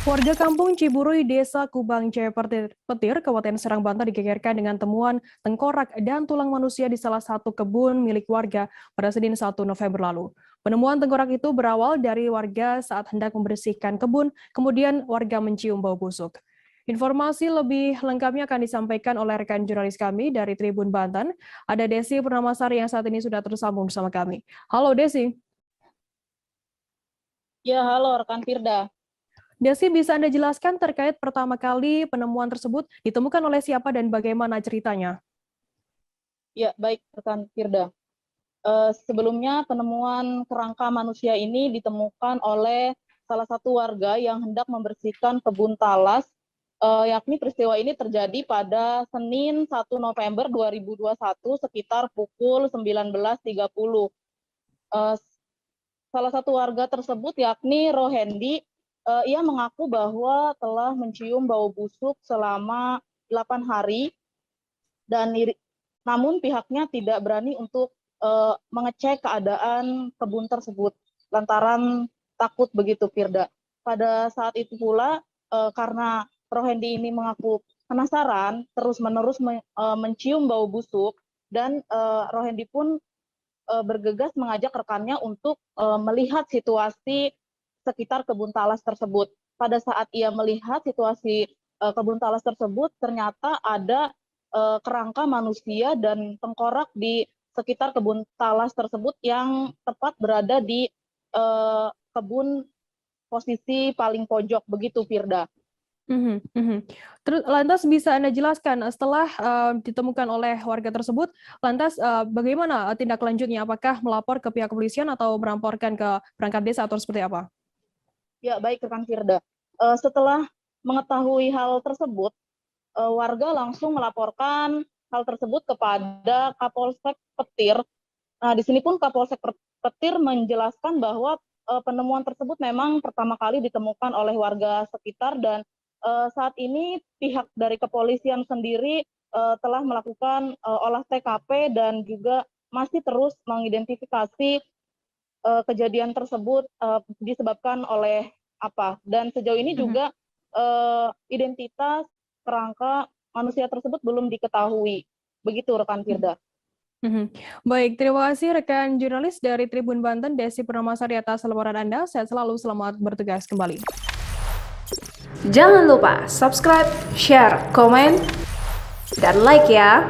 Warga kampung Ciburui, Desa Kubang Jaya Petir, Kabupaten Serang, Banten digegerkan dengan temuan tengkorak dan tulang manusia di salah satu kebun milik warga pada Senin 1 November lalu. Penemuan tengkorak itu berawal dari warga saat hendak membersihkan kebun, kemudian warga mencium bau busuk. Informasi lebih lengkapnya akan disampaikan oleh rekan jurnalis kami dari Tribun Banten. Ada Desi Purnamasari yang saat ini sudah tersambung bersama kami. Halo Desi. Ya, halo rekan Firda. Desi, bisa Anda jelaskan terkait pertama kali penemuan tersebut ditemukan oleh siapa dan bagaimana ceritanya? Ya, baik rekan Firda. Sebelumnya penemuan kerangka manusia ini ditemukan oleh salah satu warga yang hendak membersihkan kebun talas, yakni peristiwa ini terjadi pada Senin 1 November 2021 sekitar pukul 19.30. Salah satu warga tersebut yakni Rohendi, ia mengaku bahwa telah mencium bau busuk selama 8 hari dan namun pihaknya tidak berani untuk mengecek keadaan kebun tersebut lantaran takut begitu, Firda. Pada saat itu pula karena Rohendi ini mengaku penasaran terus-menerus mencium bau busuk dan Rohendi pun bergegas mengajak rekannya untuk melihat situasi sekitar kebun talas tersebut. Pada saat ia melihat situasi kebun talas tersebut, ternyata ada kerangka manusia dan tengkorak di sekitar kebun talas tersebut yang tepat berada di kebun posisi paling pojok begitu, Firda. Terus lantas bisa Anda jelaskan setelah ditemukan oleh warga tersebut, lantas bagaimana tindak lanjutnya? Apakah melapor ke pihak kepolisian atau melaporkan ke perangkat desa atau seperti apa? Ya, baik rekan Firda. Setelah mengetahui hal tersebut, warga langsung melaporkan hal tersebut kepada Kapolsek Petir. Nah, di sini pun Kapolsek Petir menjelaskan bahwa penemuan tersebut memang pertama kali ditemukan oleh warga sekitar dan saat ini pihak dari kepolisian sendiri telah melakukan olah TKP dan juga masih terus mengidentifikasi kejadian tersebut disebabkan oleh apa. Dan sejauh ini juga identitas kerangka manusia tersebut belum diketahui. Begitu rekan Firda. Baik, terima kasih rekan jurnalis dari Tribun Banten, Desi Purnamasari atas laporan Anda. Sehat selalu, selamat bertugas kembali. Jangan lupa subscribe, share, komen, dan like ya.